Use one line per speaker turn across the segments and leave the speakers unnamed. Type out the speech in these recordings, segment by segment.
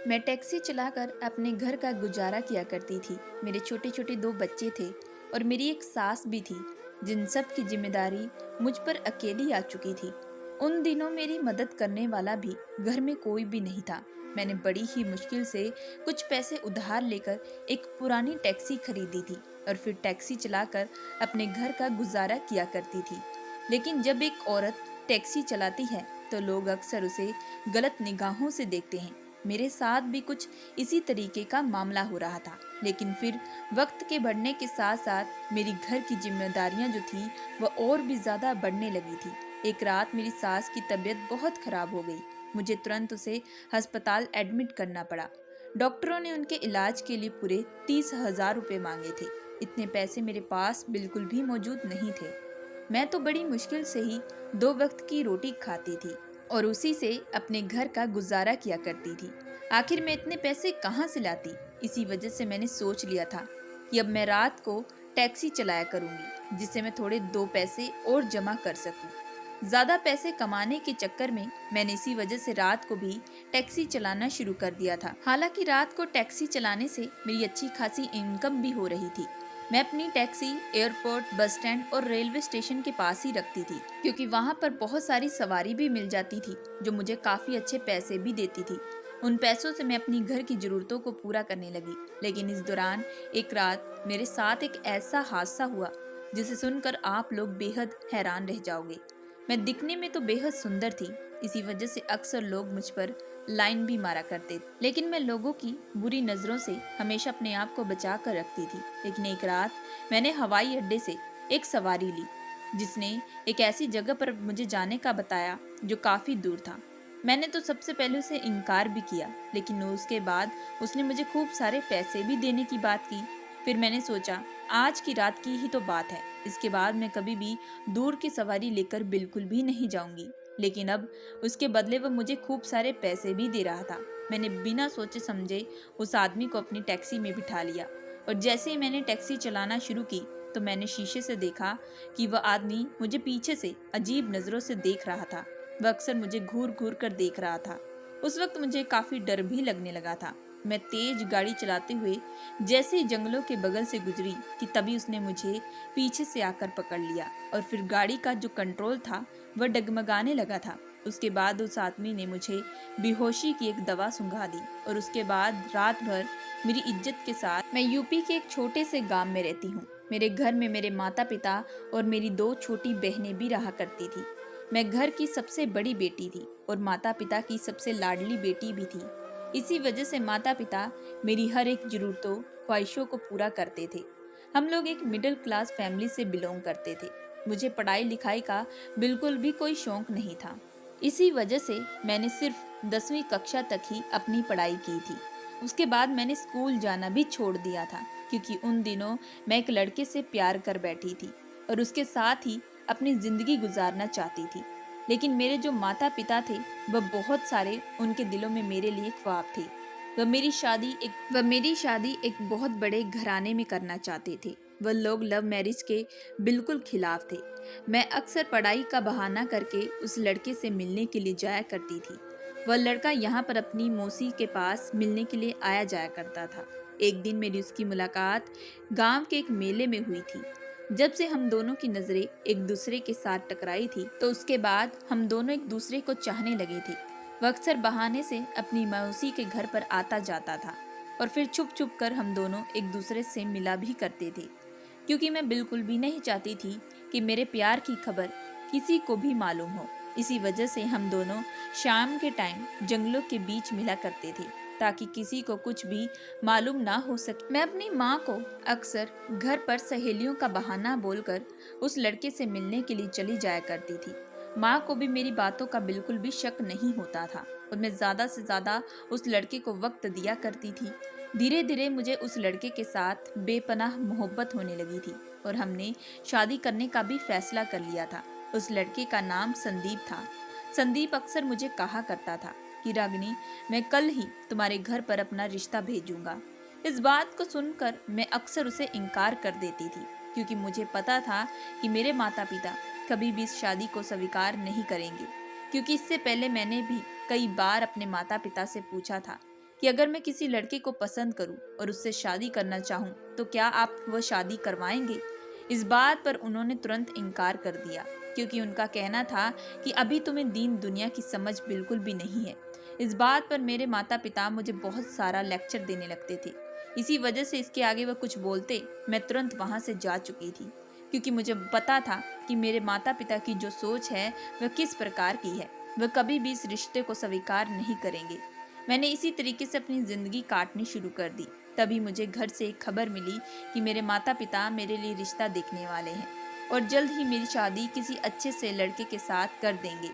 मैं टैक्सी चलाकर अपने घर का गुजारा किया करती थी। मेरे छोटे छोटे दो बच्चे थे और मेरी एक सास भी थी, जिन सब की जिम्मेदारी मुझ पर अकेली आ चुकी थी। उन दिनों मेरी मदद करने वाला भी घर में कोई भी नहीं था। मैंने बड़ी ही मुश्किल से कुछ पैसे उधार लेकर एक पुरानी टैक्सी खरीदी थी और फिर टैक्सी चलाकर अपने घर का गुजारा किया करती थी। लेकिन जब एक औरत टैक्सी चलाती है तो लोग अक्सर उसे गलत निगाहों से देखते हैं। मेरे साथ भी कुछ इसी तरीके का मामला हो रहा था। लेकिन फिर वक्त के बढ़ने के साथ साथ मेरी घर की जिम्मेदारियां जो थी वह और भी ज्यादा बढ़ने लगी थी। एक रात मेरी सास की तबीयत बहुत खराब हो गई। मुझे तुरंत उसे अस्पताल एडमिट करना पड़ा। डॉक्टरों ने उनके इलाज के लिए पूरे 30,000 रुपये मांगे थे। इतने पैसे मेरे पास बिल्कुल भी मौजूद नहीं थे। मैं तो बड़ी मुश्किल से ही 2 वक्त की रोटी खाती थी और उसी से अपने घर का गुजारा किया करती थी। आखिर मैं इतने पैसे कहाँ से लाती? इसी वजह से मैंने सोच लिया था कि अब मैं रात को टैक्सी चलाया करूंगी, जिससे मैं थोड़े 2 पैसे और जमा कर सकूं। ज्यादा पैसे कमाने के चक्कर में मैंने इसी वजह से रात को भी टैक्सी चलाना शुरू कर दिया था। हालांकि रात को टैक्सी चलाने से मेरी अच्छी खासी इनकम भी हो रही थी। मैं अपनी टैक्सी एयरपोर्ट, बस स्टैंड और रेलवे स्टेशन के पास ही रखती थी, क्योंकि वहाँ पर बहुत सारी सवारी भी मिल जाती थी जो मुझे काफी अच्छे पैसे भी देती थी। उन पैसों से मैं अपनी घर की जरूरतों को पूरा करने लगी। लेकिन इस दौरान एक रात मेरे साथ एक ऐसा हादसा हुआ जिसे सुनकर आप लोग बेहद हैरान रह जाओगे। मैं दिखने में तो बेहद सुंदर थी, इसी वजह से अक्सर लोग मुझ पर लाइन भी मारा करते थे। लेकिन मैं लोगों की बुरी नजरों से हमेशा अपने आप को बचा कर रखती थी। लेकिन एक रात मैंने हवाई अड्डे से एक सवारी ली, जिसने एक ऐसी जगह पर मुझे जाने का बताया जो काफी दूर था। मैंने तो सबसे पहले उसे इनकार भी किया, लेकिन उसके बाद उसने मुझे खूब सारे पैसे भी देने की बात की। फिर मैंने सोचा, आज की रात की ही तो बात है, इसके बाद मैं कभी भी दूर की सवारी लेकर बिल्कुल भी नहीं जाऊंगी। लेकिन अब उसके बदले वह मुझे खूब सारे पैसे भी दे रहा था। मैंने बिना सोचे समझे उस आदमी को अपनी टैक्सी में बिठा लिया और जैसे ही मैंने टैक्सी चलाना शुरू की तो मैंने शीशे से देखा कि वह आदमी मुझे पीछे से अजीब नजरों से देख रहा था। वह अक्सर मुझे घूर घूर कर देख रहा था। उस वक्त मुझे काफी डर भी लगने लगा था। मैं तेज गाड़ी चलाते हुए जैसे ही जंगलों के बगल से गुजरी कि तभी उसने मुझे पीछे से आकर पकड़ लिया और फिर गाड़ी का जो कंट्रोल था वह डगमगाने लगा था। उसके बाद उस आदमी ने मुझे बेहोशी की एक दवा सुंघा दी और उसके बाद रात भर मेरी इज्जत के साथ मैं यूपी के एक छोटे से गांव में रहती हूँ। मेरे घर में मेरे माता पिता और मेरी 2 छोटी बहनें भी रहा करती थी। मैं घर की सबसे बड़ी बेटी थी और माता पिता की सबसे लाडली बेटी भी थी। इसी वजह से माता पिता मेरी हर एक जरूरतों ख्वाहिशों को पूरा करते थे। हम लोग एक मिडिल क्लास फैमिली से बिलोंग करते थे। मुझे पढ़ाई लिखाई का बिल्कुल भी कोई शौक नहीं था। इसी वजह से मैंने सिर्फ 10वीं कक्षा तक ही अपनी पढ़ाई की थी। उसके बाद मैंने स्कूल जाना भी छोड़ दिया था, क्योंकि उन दिनों मैं एक लड़के से प्यार कर बैठी थी और उसके साथ ही अपनी जिंदगी गुजारना चाहती थी। लेकिन मेरे जो माता पिता थे वह बहुत सारे उनके दिलों में मेरे लिए ख्वाब थे। वह मेरी शादी एक बहुत बड़े घराने में करना चाहते थे। वह लोग लव मैरिज के बिल्कुल खिलाफ थे। मैं अक्सर पढ़ाई का बहाना करके उस लड़के से मिलने के लिए जाया करती थी। वह लड़का यहाँ पर अपनी मौसी के पास मिलने के लिए आया जाया करता था। एक दिन मेरी उसकी मुलाकात गांव के एक मेले में हुई थी। जब से हम दोनों की नजरें एक दूसरे के साथ टकराई थी तो उसके बाद हम दोनों एक दूसरे को चाहने लगे थे। वह अक्सर बहाने से अपनी मौसी के घर पर आता जाता था और फिर छुप छुप कर हम दोनों एक दूसरे से मिला भी करते थे, क्योंकि मैं बिल्कुल भी नहीं चाहती थी कि मेरे प्यार की खबर किसी को भी मालूम हो। इसी वजह से हम दोनों शाम के टाइम जंगलों के बीच मिला करते थे, ताकि किसी को कुछ भी मालूम ना हो सके। मैं अपनी माँ को अक्सर घर पर सहेलियों का बहाना बोलकर उस लड़के से मिलने के लिए चली जाया करती थी। माँ को भी मेरी बातों का बिल्कुल भी शक नहीं होता था और मैं ज्यादा से ज्यादा उस लड़के को वक्त दिया करती थी। धीरे धीरे मुझे उस लड़के के साथ बेपनाह मोहब्बत होने लगी थी और हमने शादी करने का भी फैसला कर लिया था। उस लड़के का नाम संदीप था। संदीप अक्सर मुझे कहा करता था कि रागिनी, मैं कल ही तुम्हारे घर पर अपना रिश्ता भेजूंगा। इस बात को सुनकर मैं अक्सर उसे इनकार कर देती थी, क्योंकि मुझे पता था कि मेरे माता पिता कभी भी इस शादी को स्वीकार नहीं करेंगे। क्योंकि इससे पहले मैंने भी कई बार अपने माता पिता से पूछा था कि अगर मैं किसी लड़के को पसंद करूं और उससे शादी करना चाहूं तो क्या आप वह शादी करवाएंगे। इस बात पर उन्होंने तुरंत इनकार कर दिया, क्योंकि उनका कहना था कि अभी तुम्हें दीन दुनिया की समझ बिल्कुल भी नहीं है। इस बात पर मेरे माता पिता मुझे बहुत सारा लेक्चर देने लगते थे। इसी वजह से इसके आगे वह कुछ बोलते, मैं तुरंत वहां से जा चुकी थी, क्योंकि मुझे पता था कि मेरे माता पिता की जो सोच है वह किस प्रकार की है। वह कभी भी इस रिश्ते को स्वीकार नहीं करेंगे। मैंने इसी तरीके से अपनी जिंदगी काटनी शुरू कर दी। तभी मुझे घर से एक खबर मिली कि मेरे माता पिता मेरे लिए रिश्ता देखने वाले हैं और जल्द ही मेरी शादी किसी अच्छे से लड़के के साथ कर देंगे।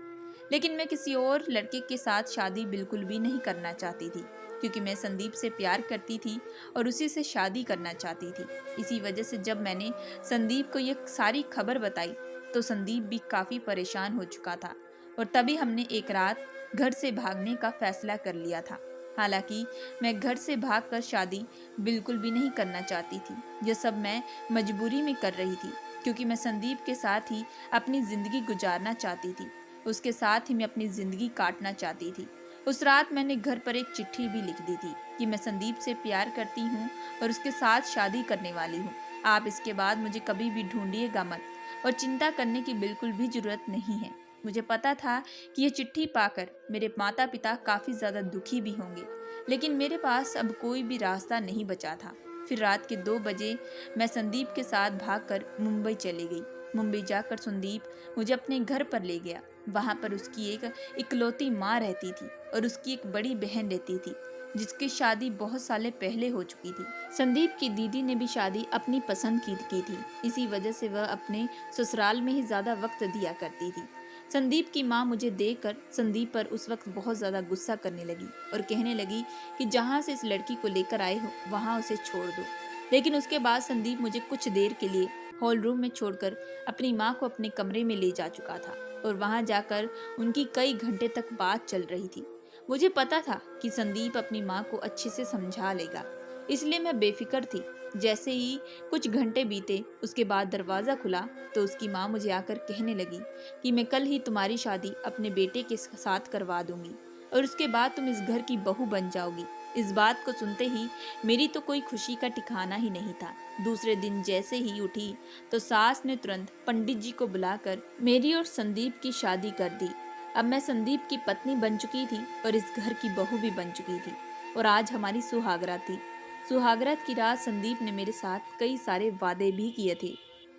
लेकिन मैं किसी और लड़के के साथ शादी बिल्कुल भी नहीं करना चाहती थी, क्योंकि मैं संदीप से प्यार करती थी और उसी से शादी करना चाहती थी। इसी वजह से जब मैंने संदीप को ये सारी खबर बताई तो संदीप भी काफ़ी परेशान हो चुका था और तभी हमने एक रात घर से भागने का फैसला कर लिया था। हालांकि मैं घर से भागकर शादी बिल्कुल भी नहीं करना चाहती थी। यह सब मैं मजबूरी में कर रही थी, क्योंकि मैं संदीप के साथ ही अपनी ज़िंदगी गुजारना चाहती थी। उसके साथ ही मैं अपनी ज़िंदगी काटना चाहती थी। उस रात मैंने घर पर एक चिट्ठी भी लिख दी थी कि मैं संदीप से प्यार करती हूँ और उसके साथ शादी करने वाली हूँ। आप इसके बाद मुझे कभी भी ढूंढिएगा मत और चिंता करने की बिल्कुल भी ज़रूरत नहीं है। मुझे पता था कि ये चिट्ठी पाकर मेरे माता पिता काफ़ी ज़्यादा दुखी भी होंगे, लेकिन मेरे पास अब कोई भी रास्ता नहीं बचा था। फिर रात के 2 बजे मैं संदीप के साथ भागकर मुंबई चली गई। मुंबई जाकर संदीप मुझे अपने घर पर ले गया। वहाँ पर उसकी एक इकलौती माँ रहती थी और उसकी एक बड़ी बहन रहती थी, जिसकी शादी बहुत साल पहले हो चुकी थी। संदीप की दीदी ने भी शादी अपनी पसंद की थी। इसी वजह से वह अपने ससुराल में ही ज़्यादा वक्त दिया करती थी। संदीप की माँ मुझे देखकर संदीप पर उस वक्त बहुत ज़्यादा गुस्सा करने लगी और कहने लगी कि जहाँ से इस लड़की को लेकर आए हो वहाँ उसे छोड़ दो। लेकिन उसके बाद संदीप मुझे कुछ देर के लिए हॉल रूम में छोड़कर अपनी माँ को अपने कमरे में ले जा चुका था और वहाँ जाकर उनकी कई घंटे तक बात चल रही थी। मुझे पता था कि संदीप अपनी माँ को अच्छे से समझा लेगा, इसलिए मैं बेफिक्र थी। जैसे ही कुछ घंटे बीते उसके बाद दरवाज़ा खुला तो उसकी माँ मुझे आकर कहने लगी कि मैं कल ही तुम्हारी शादी अपने बेटे के साथ करवा दूंगी और उसके बाद तुम इस घर की बहू बन जाओगी। इस बात को सुनते ही मेरी तो कोई खुशी का ठिकाना ही नहीं था। दूसरे दिन जैसे ही उठी तो सास ने तुरंत पंडित जी को बुलाकर मेरी और संदीप की शादी कर दी। अब मैं संदीप की पत्नी बन चुकी थी और इस घर की बहू भी बन चुकी थी और आज हमारी सुहागरात थी। सुहागरात की रात संदीप ने मेरे साथ कई सारे वादे भी किए थे।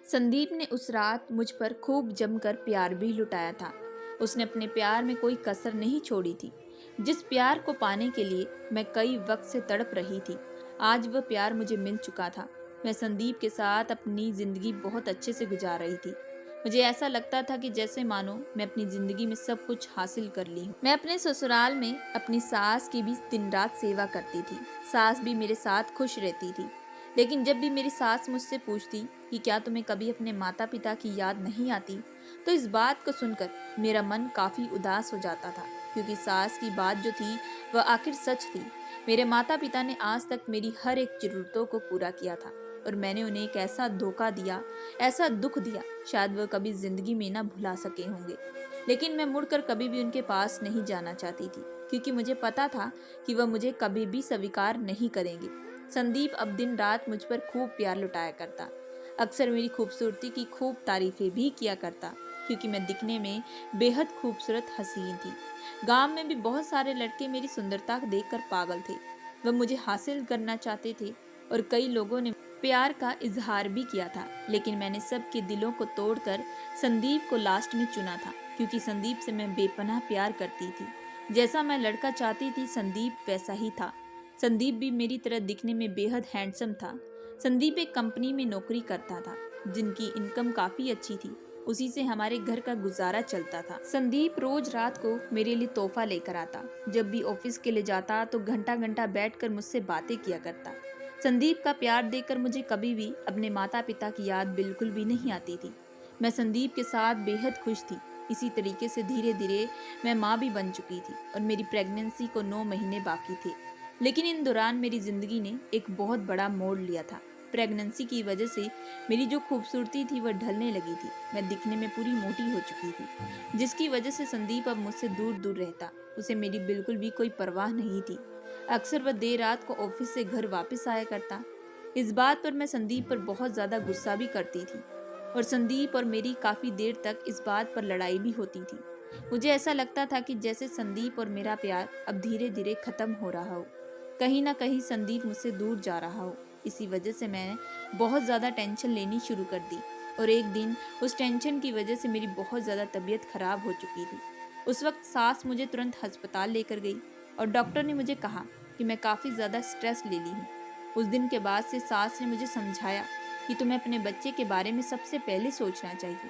संदीप ने उस रात मुझ पर खूब जमकर प्यार भी लुटाया था। उसने अपने प्यार में कोई कसर नहीं छोड़ी थी। जिस प्यार को पाने के लिए मैं कई वक्त से तड़प रही थी, आज वह प्यार मुझे मिल चुका था। मैं संदीप के साथ अपनी जिंदगी बहुत अच्छे से गुजार रही थी। मुझे ऐसा लगता था कि जैसे मानो मैं अपनी जिंदगी में सब कुछ हासिल कर ली हूँ। मैं अपने ससुराल में अपनी सास की भी दिन रात सेवा करती थी। सास भी मेरे साथ खुश रहती थी। लेकिन जब भी मेरी सास मुझसे पूछती कि क्या तुम्हें कभी अपने माता पिता की याद नहीं आती, तो इस बात को सुनकर मेरा मन काफ़ी उदास हो जाता था, क्योंकि सास की बात जो थी वह आखिर सच थी। मेरे माता पिता ने आज तक मेरी हर एक ज़रूरतों को पूरा किया था और मैंने उन्हें एक ऐसा धोखा दिया, ऐसा दुख दिया, शायद वह कभी ज़िंदगी में ना भुला सके होंगे। लेकिन मैं मुड़कर कभी भी उनके पास नहीं जाना चाहती थी, क्योंकि मुझे पता था कि वह मुझे कभी भी स्वीकार नहीं करेंगे। संदीप अब दिन रात मुझ पर खूब प्यार लुटाया करता। अक्सर मेरी खूबसूरती की खूब तारीफें भी किया करता, क्योंकि मैं दिखने में बेहद खूबसूरत हसीन थी। गांव में भी बहुत सारे लड़के मेरी सुंदरता देखकर पागल थे। वह मुझे हासिल करना चाहते थे और कई लोगों ने प्यार का इजहार भी किया था। लेकिन मैंने सबके दिलों को तोड़कर संदीप को लास्ट में चुना था, क्योंकि संदीप से मैं बेपनाह प्यार करती थी। जैसा मैं लड़का चाहती थी संदीप वैसा ही था। संदीप भी मेरी तरह दिखने में बेहद हैंडसम था। संदीप एक कंपनी में नौकरी करता था, जिनकी इनकम काफ़ी अच्छी थी। उसी से हमारे घर का गुजारा चलता था। संदीप रोज रात को मेरे लिए तोहफा लेकर आता। जब भी ऑफिस के लिए जाता तो घंटा घंटा बैठकर मुझसे बातें किया करता। संदीप का प्यार देखकर मुझे कभी भी अपने माता पिता की याद बिल्कुल भी नहीं आती थी। मैं संदीप के साथ बेहद खुश थी। इसी तरीके से धीरे धीरे मैं माँ भी बन चुकी थी और मेरी प्रेगनेंसी को 9 महीने बाकी थे। लेकिन इन दौरान मेरी ज़िंदगी ने एक बहुत बड़ा मोड़ लिया था। प्रेगनेंसी की वजह से मेरी जो खूबसूरती थी वह ढलने लगी थी। मैं दिखने में पूरी मोटी हो चुकी थी, जिसकी वजह से संदीप अब मुझसे दूर दूर रहता। उसे मेरी बिल्कुल भी कोई परवाह नहीं थी। अक्सर वह देर रात को ऑफिस से घर वापस आया करता। इस बात पर मैं संदीप पर बहुत ज्यादा गुस्सा भी करती थी और संदीप और मेरी काफी देर तक इस बात पर लड़ाई भी होती थी। मुझे ऐसा लगता था कि जैसे संदीप और मेरा प्यार अब धीरे धीरे खत्म हो रहा हो। कहीं ना कहीं संदीप मुझसे दूर जा रहा हो। इसी वजह से मैंने बहुत ज़्यादा टेंशन लेनी शुरू कर दी और एक दिन उस टेंशन की वजह से मेरी बहुत ज़्यादा तबीयत खराब हो चुकी थी। उस वक्त सास मुझे तुरंत अस्पताल लेकर गई और डॉक्टर ने मुझे कहा कि मैं काफ़ी ज़्यादा स्ट्रेस ले ली हूँ। उस दिन के बाद से सास ने मुझे समझाया कि तुम्हें अपने बच्चे के बारे में सबसे पहले सोचना चाहिए।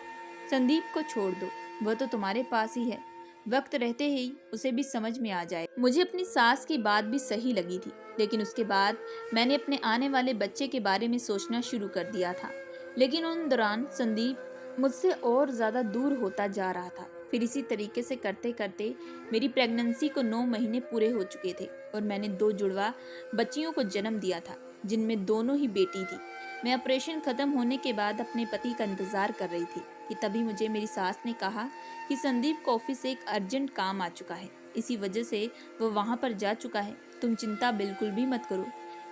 संदीप को छोड़ दो, वह तो तुम्हारे पास ही है, वक्त रहते ही उसे भी समझ में आ जाए। मुझे अपनी सास की बात भी सही लगी थी, लेकिन उसके बाद मैंने अपने आने वाले बच्चे के बारे में सोचना शुरू कर दिया था। लेकिन उन दौरान संदीप मुझसे और ज़्यादा दूर होता जा रहा था। फिर इसी तरीके से करते करते मेरी प्रेगनेंसी को 9 महीने पूरे हो चुके थे और मैंने 2 जुड़वा बच्चियों को जन्म दिया था, जिनमें दोनों ही बेटी थी। मैं ऑपरेशन खत्म होने के बाद अपने पति का इंतजार कर रही थी कि तभी मुझे मेरी सास ने कहा कि संदीप को ऑफिस से एक अर्जेंट काम आ चुका है, इसी वजह से वो वहाँ पर जा चुका है, तुम चिंता बिल्कुल भी मत करो।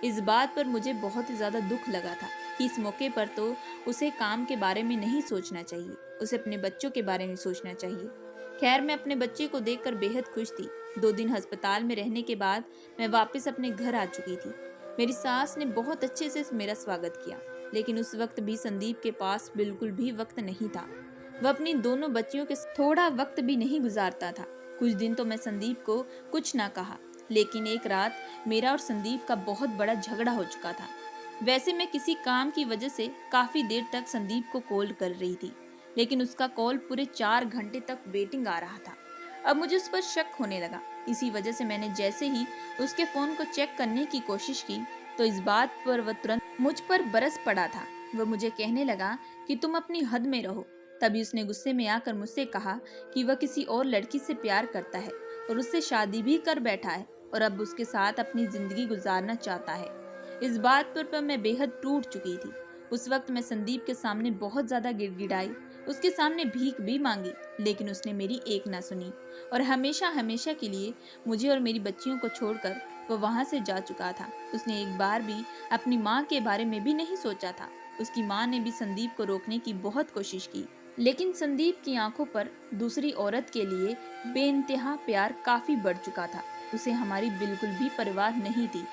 इस बात पर मुझे बहुत ही ज़्यादा दुख लगा था कि इस मौके पर तो उसे काम के बारे में नहीं सोचना चाहिए, उसे अपने बच्चों के बारे में सोचना चाहिए। खैर, मैं अपने बच्चे को देखकर बेहद खुश थी। 2 दिन अस्पताल में रहने के बाद मैं वापस अपने घर आ चुकी थी। मेरी सास ने बहुत अच्छे से मेरा स्वागत किया, लेकिन उस वक्त भी संदीप के पास बिल्कुल भी वक्त नहीं था। वह अपनी दोनों बच्चियों के साथ थोड़ा वक्त भी नहीं गुजारता था। कुछ दिन तो मैं संदीप को कुछ ना कहा, लेकिन एक रात मेरा और संदीप का बहुत बड़ा झगड़ा हो चुका था। वैसे मैं किसी काम की वजह से काफी देर तक संदीप को कॉल कर रही थी, लेकिन उसका कॉल पूरे 4 घंटे तक वेटिंग आ रहा था। अब मुझे उस पर शक होने लगा। इसी वजह से मैंने जैसे ही उसके फोन को चेक करने की कोशिश की तो इस बात पर वह तुरंत मुझ पर बरस पड़ा था। वह मुझे कहने लगा कि तुम अपनी हद में रहो। तभी उसने गुस्से में आकर मुझसे कहा कि वह किसी और लड़की से प्यार करता है और उससे शादी भी कर बैठा है और अब उसके साथ अपनी जिंदगी गुजारना चाहता है। इस बात पर मैं बेहद टूट चुकी थी। उस वक्त मैं संदीप के सामने बहुत ज्यादा गिड़गिड़ाई, उसके सामने भीख भी मांगी, लेकिन उसने मेरी एक ना सुनी और हमेशा हमेशा के लिए मुझे और मेरी बच्चियों को छोड़कर वो वहां से जा चुका था। उसने एक बार भी अपनी माँ के बारे में भी नहीं सोचा था। उसकी माँ ने भी संदीप को रोकने की बहुत कोशिश की, लेकिन संदीप की आंखों पर दूसरी औरत के लिए बेइंतहा प्यार काफी बढ़ चुका था। उसे हमारी बिल्कुल भी परवाह नहीं थी,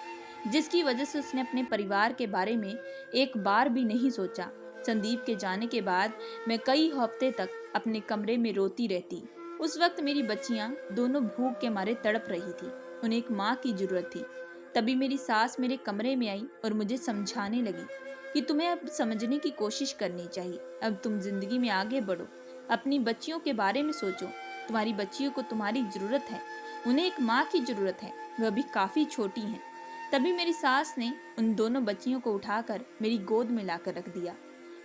जिसकी वजह से उसने अपने परिवार के बारे में एक बार भी नहीं सोचा। संदीप के जाने के बाद मैं कई हफ्ते तक अपने कमरे में रोती रहती। उस वक्त मेरी बच्चियां दोनों भूख के मारे तड़प रही थी, उन्हें एक माँ की जरूरत थी। तभी मेरी सास मेरे कमरे में आई और मुझे समझाने लगी कि तुम्हें अब समझने की कोशिश करनी चाहिए, अब तुम जिंदगी में आगे बढ़ो, अपनी बच्चियों के बारे में सोचो, तुम्हारी बच्चियों को तुम्हारी जरूरत है, उन्हें एक माँ की जरूरत है, वह भी काफी छोटी हैं। तभी मेरी सास ने उन दोनों बच्चियों को उठाकर मेरी गोद में लाकर रख दिया।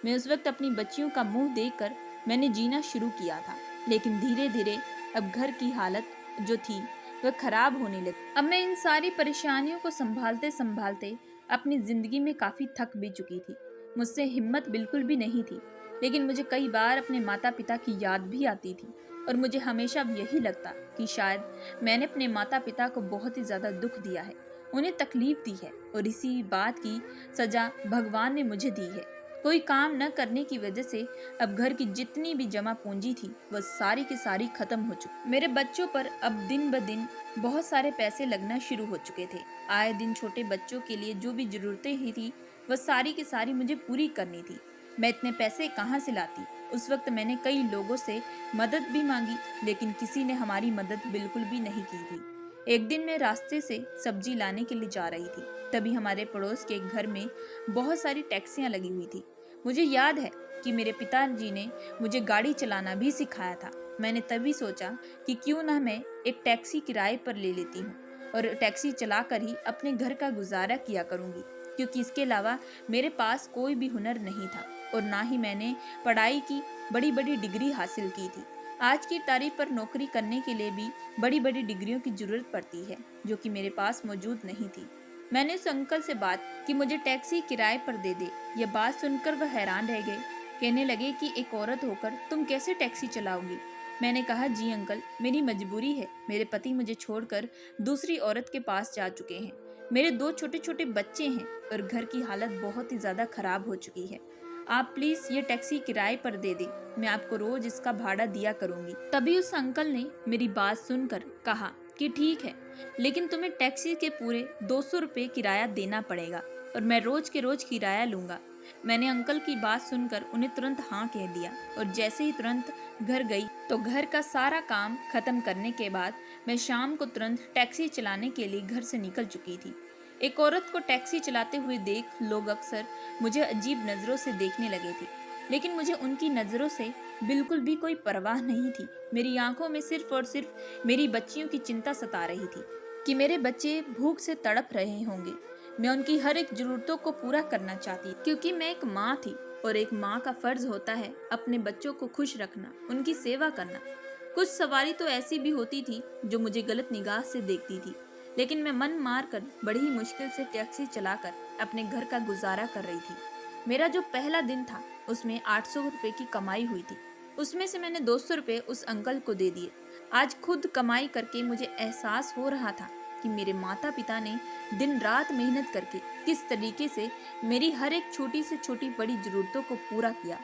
मैं उस वक्त अपनी बच्चियों का मुंह देखकर मैंने जीना शुरू किया था, लेकिन धीरे धीरे अब घर की हालत जो थी वह खराब होने लगी। अब मैं इन सारी परेशानियों को संभालते संभालते अपनी जिंदगी में काफी थक भी चुकी थी। मुझसे हिम्मत बिल्कुल भी नहीं थी, लेकिन मुझे कई बार अपने माता पिता की याद भी आती थी और मुझे हमेशा अब यही लगता कि शायद मैंने अपने माता पिता को बहुत ही ज्यादा दुख दिया है, उन्हें तकलीफ दी है और इसी बात की सजा भगवान ने मुझे दी है। कोई काम न करने की वजह से अब घर की जितनी भी जमा पूंजी थी वह सारी की सारी खत्म हो चुकी। मेरे बच्चों पर अब दिन ब दिन बहुत सारे पैसे लगना शुरू हो चुके थे। आए दिन छोटे बच्चों के लिए जो भी जरूरतें ही थी वह सारी की सारी मुझे पूरी करनी थी। मैं इतने पैसे कहाँ से लाती? उस वक्त मैंने कई लोगों से मदद भी मांगी, लेकिन किसी ने हमारी मदद बिल्कुल भी नहीं की थी। एक दिन मैं रास्ते से सब्जी लाने के लिए जा रही थी, तभी हमारे पड़ोस के एक घर में बहुत सारी टैक्सियां लगी हुई थी। मुझे याद है कि मेरे पिताजी ने मुझे गाड़ी चलाना भी सिखाया था। मैंने तभी सोचा कि क्यों ना मैं एक टैक्सी किराए पर ले लेती हूँ और टैक्सी चलाकर ही अपने घर का गुजारा किया करूँगी, क्योंकि इसके अलावा मेरे पास कोई भी हुनर नहीं था और ना ही मैंने पढ़ाई की बड़ी बड़ी डिग्री हासिल की थी। आज की तारीख पर नौकरी करने के लिए भी बड़ी बड़ी डिग्रियों की जरूरत पड़ती है, जो कि मेरे पास मौजूद नहीं थी। मैंने उस अंकल से बात कि मुझे टैक्सी किराए पर दे दे। यह बात सुनकर वह हैरान रह गए, कहने लगे कि एक औरत होकर तुम कैसे टैक्सी चलाओगी? मैंने कहा, जी अंकल, मेरी मजबूरी है। मेरे पति मुझे छोड़कर दूसरी औरत के पास जा चुके हैं। मेरे 2 छोटे-छोटे बच्चे हैं और घर की हालत बहुत ही ज़्यादा खराब हो चुकी है। आप प्लीज़ ये टैक्सी किराए पर दे दें। मैं आपको रोज़ इसका भाड़ा दिया करूँगी। तभी उस अंकल ने मेरी बात सुनकर कहा कि ठीक है, लेकिन तुम्हें टैक्सी के पूरे 200 रुपये किराया देना पड़ेगा और मैं रोज़ के रोज़ किराया लूँगा। मैंने अंकल की बात सुनकर उन्हें तुरंत हाँ कह दिया और जैसे ही तुरंत घर गई तो घर का सारा काम खत्म करने के बाद मैं शाम को तुरंत टैक्सी चलाने के लिए घर से निकल चुकी थी। एक औरत को टैक्सी चलाते हुए देख लोग अक्सर मुझे अजीब नज़रों से देखने लगे थे, लेकिन मुझे उनकी नज़रों से बिल्कुल भी कोई परवाह नहीं थी। मेरी आंखों में सिर्फ और सिर्फ मेरी बच्चियों की चिंता सता रही थी कि मेरे बच्चे भूख से तड़प रहे होंगे। मैं उनकी हर एक जरूरतों को पूरा करना चाहती, क्योंकि मैं एक माँ थी और एक माँ का फर्ज होता है अपने बच्चों को खुश रखना, उनकी सेवा करना। कुछ सवारी तो ऐसी भी होती थी जो मुझे गलत निगाह से देखती थी, लेकिन मैं मन मार कर बड़ी ही मुश्किल से टैक्सी चलाकर अपने घर का गुजारा कर रही थी। मेरा जो पहला दिन था उसमें 800 रुपए की कमाई हुई थी। उसमें से मैंने 200 रुपए उस अंकल को दे दिए। आज खुद कमाई करके मुझे एहसास हो रहा था कि मेरे माता पिता ने दिन रात मेहनत करके किस तरीके से मेरी हर एक छोटी से छोटी बड़ी जरूरतों को पूरा किया,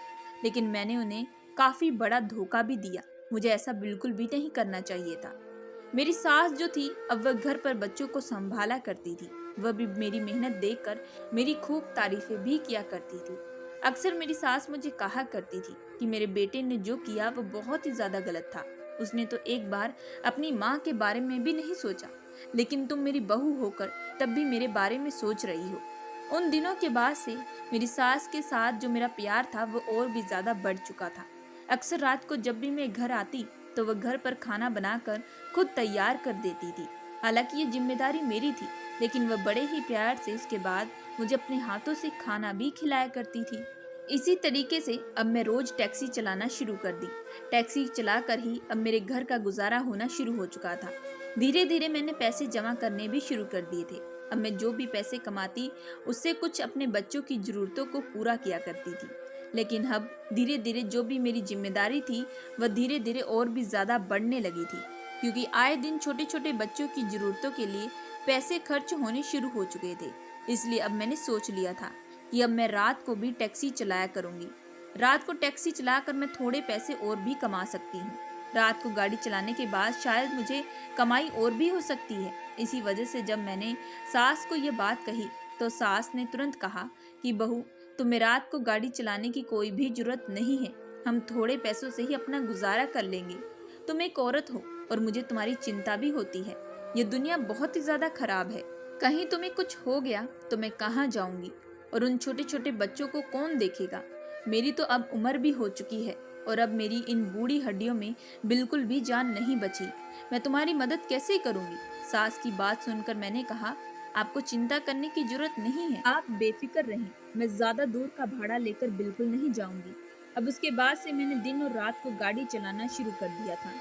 लेकिन मैंने उन्हें काफी बड़ा धोखा भी दिया। मुझे ऐसा बिल्कुल भी नहीं करना चाहिए था। मेरी सास जो थी अब वह घर पर बच्चों को संभाला करती थी। वह भी मेरी मेहनत देखकर मेरी खूब तारीफें भी किया करती थी। अक्सर मेरी सास मुझे कहा करती थी कि मेरे बेटे ने जो किया वो बहुत ही ज्यादा गलत था। उसने तो एक बार अपनी माँ के बारे में भी नहीं सोचा, लेकिन तुम मेरी बहू होकर तब भी मेरे बारे में सोच रही हो। उन दिनों के बाद से मेरी सास के साथ जो मेरा प्यार था वो और भी ज्यादा बढ़ चुका था। अक्सर रात को जब भी मैं घर आती तो वह घर पर खाना बनाकर खुद तैयार कर देती थी। हालांकि ये जिम्मेदारी मेरी थी, लेकिन वह बड़े ही प्यार से इसके बाद मुझे अपने हाथों से खाना भी खिलाया करती थी। इसी तरीके से अब मैं रोज टैक्सी चलाना शुरू कर दी। टैक्सी चलाकर ही अब मेरे घर का गुजारा होना शुरू हो चुका था। धीरे धीरे मैंने पैसे जमा करने भी शुरू कर दिए थे। अब मैं जो भी पैसे कमाती उससे कुछ अपने बच्चों की जरूरतों को पूरा किया करती थी। लेकिन अब धीरे धीरे जो भी मेरी जिम्मेदारी थी वह धीरे धीरे और भी ज्यादा बढ़ने लगी थी, क्योंकि आए दिन छोटे छोटे बच्चों की जरूरतों के लिए पैसे खर्च होने शुरू हो चुके थे। इसलिए अब मैंने सोच लिया था कि अब मैं रात को भी टैक्सी चलाया करूंगी। रात को टैक्सी चलाकर मैं थोड़े पैसे और भी कमा सकती हूँ। रात को गाड़ी चलाने के बाद शायद मुझे कमाई और भी हो सकती है। इसी वजह से जब मैंने सास को यह बात कही तो सास ने तुरंत कहा कि बहू, तुम्हें रात को गाड़ी चलाने की कोई भी जरूरत नहीं है। हम थोड़े पैसों से ही अपना गुजारा कर लेंगे। तुम एक औरत हो और मुझे तुम्हारी चिंता भी होती है। ये दुनिया बहुत ही ज्यादा खराब है। कहीं तुम्हें कुछ हो गया तो मैं कहाँ जाऊंगी और उन छोटे छोटे बच्चों को कौन देखेगा। मेरी तो अब उम्र भी हो चुकी है और अब मेरी इन बूढ़ी हड्डियों में बिल्कुल भी जान नहीं बची। मैं तुम्हारी मदद कैसे करूंगी। सास की बात सुनकर मैंने कहा, आपको चिंता करने की जरूरत नहीं है, आप बेफिक्र रहें। मैं ज्यादा दूर का भाड़ा लेकर बिल्कुल नहीं जाऊंगी। अब उसके बाद से मैंने दिन और रात को गाड़ी चलाना शुरू कर दिया था।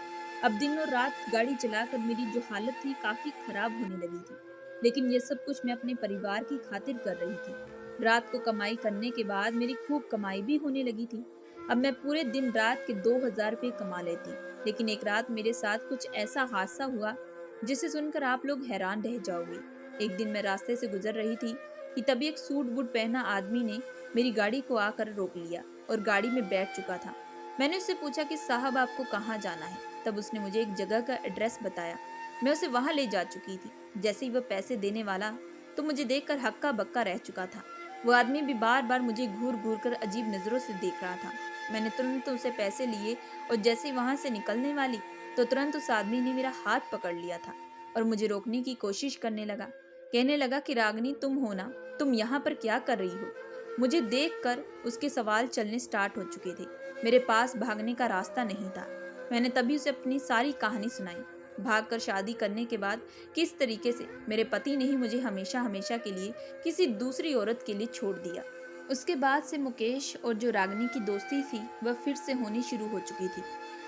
अब दिन और रात गाड़ी चलाकर मेरी जो हालत थी काफी खराब होने लगी थी, लेकिन ये सब कुछ मैं अपने परिवार की खातिर कर रही थी। रात को कमाई करने के बाद मेरी खूब कमाई भी होने लगी थी। अब मैं पूरे दिन रात के 2000 रुपये कमा लेती। लेकिन एक रात मेरे साथ कुछ ऐसा हादसा हुआ जिसे सुनकर आप लोग हैरान रह जाओगे। एक दिन मैं रास्ते से गुजर रही थी कि तभी एक सूट बूट पहना आदमी ने मेरी गाड़ी को आकर रोक लिया और गाड़ी में बैठ चुका था। मैंने उससे पूछा कि साहब, आपको कहाँ जाना है। तब उसने मुझे एक जगह का एड्रेस बताया। मैं उसे वहां ले जा चुकी थी। जैसे ही वह पैसे देने वाला तो मुझे देखकर हक्का बक्का रह चुका था। वो आदमी भी बार बार मुझे घूर घूर कर अजीब नजरों से देख रहा था। मैंने तुरंत उसे पैसे लिए और जैसे ही वहां से निकलने वाली तो तुरंत उस आदमी ने मेरा हाथ पकड़ लिया था और मुझे रोकने की कोशिश करने लगा। कहने लगा कि रागनी, तुम हो ना, तुम यहाँ पर क्या कर रही हो। मुझे देखकर उसके सवाल चलने स्टार्ट हो चुके थे। मेरे पास भागने का रास्ता नहीं था। मैंने तभी उसे अपनी सारी कहानी सुनाई। भागकर शादी करने के बाद किस तरीके से मेरे पति ने ही मुझे हमेशा हमेशा के लिए किसी दूसरी औरत के लिए छोड़ दिया। उसके बाद से मुकेश और जो रागनी की दोस्ती थी वह फिर से होनी शुरू हो चुकी थी।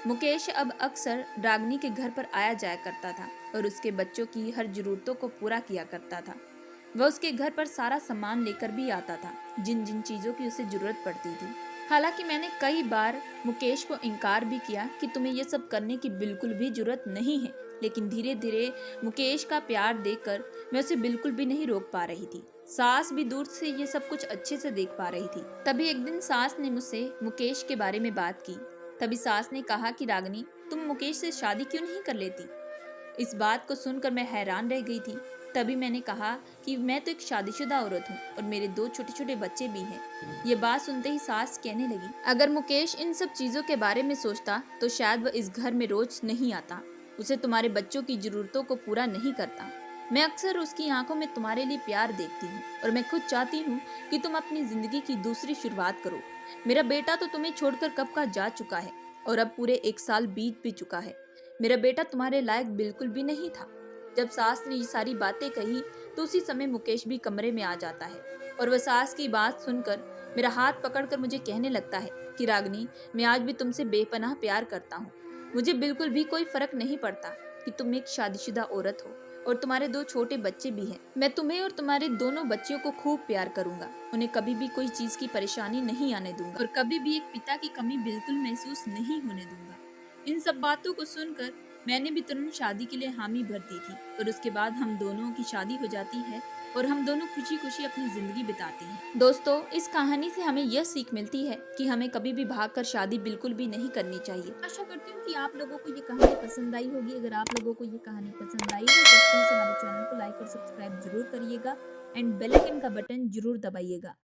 मुकेश अब अक्सर रागनी के घर पर आया जाया करता था और उसके बच्चों की हर जरूरतों को पूरा किया करता था। वह उसके घर पर सारा सामान लेकर भी आता था, जिन जिन चीज़ों की उसे जरूरत पड़ती थी। हालांकि मैंने कई बार मुकेश को इनकार भी किया कि तुम्हें ये सब करने की बिल्कुल भी जरूरत नहीं है, लेकिन धीरे धीरे मुकेश का प्यार देखकर मैं उसे बिल्कुल भी नहीं रोक पा रही थी। सास भी दूर से ये सब कुछ अच्छे से देख पा रही थी। तभी एक दिन सास ने मुझसे मुकेश के बारे में बात की। तभी सास ने कहा कि रागिनी, तुम मुकेश से शादी क्यों नहीं कर लेती। इस बात को सुनकर मैं हैरान रह गई थी। तभी मैंने कहा कि मैं तो एक शादीशुदा औरत हूँ और मेरे 2 छोटे छोटे बच्चे भी हैं। ये बात सुनते ही सास कहने लगी, अगर मुकेश इन सब चीजों के बारे में सोचता तो शायद वह इस घर में रोज नहीं आता। उसे तुम्हारे बच्चों की जरूरतों को पूरा नहीं करता। मैं अक्सर उसकी आंखों में तुम्हारे लिए प्यार देखती हूँ और मैं खुद चाहती हूँ कि तुम अपनी जिंदगी की दूसरी शुरुआत करो। मेरा बेटा तो तुम्हें छोड़कर कब का जा चुका है और अब पूरे 1 साल बीत भी चुका है। मेरा बेटा तुम्हारे लायक बिल्कुल भी नहीं था। जब सास ने ये सारी बातें कही तो उसी समय मुकेश भी कमरे में आ जाता है और वह सास की बात सुनकर मेरा हाथ पकड़कर मुझे कहने लगता है कि रागिनी, मैं आज भी तुमसे बेपनाह प्यार करता हूँ। मुझे बिल्कुल भी कोई फर्क नहीं पड़ता कि तुम एक शादीशुदा औरत हो और तुम्हारे 2 छोटे बच्चे भी हैं। मैं तुम्हें और तुम्हारे दोनों बच्चियों को खूब प्यार करूंगा। उन्हें कभी भी कोई चीज की परेशानी नहीं आने दूंगा और कभी भी एक पिता की कमी बिल्कुल महसूस नहीं होने दूंगा। इन सब बातों को सुनकर मैंने भी तुरंत शादी के लिए हामी भर दी थी और उसके बाद हम दोनों की शादी हो जाती है और हम दोनों खुशी खुशी अपनी जिंदगी बिताते हैं। दोस्तों, इस कहानी से हमें यह सीख मिलती है कि हमें कभी भी भागकर शादी बिल्कुल भी नहीं करनी चाहिए। आशा करती हूँ कि आप लोगों को ये कहानी पसंद आई होगी। अगर आप लोगों को ये कहानी पसंद आई हो तो प्लीज हमारे चैनल को लाइक और सब्सक्राइब जरूर करिएगा एंड बेल आइकन का बटन जरूर दबाइएगा।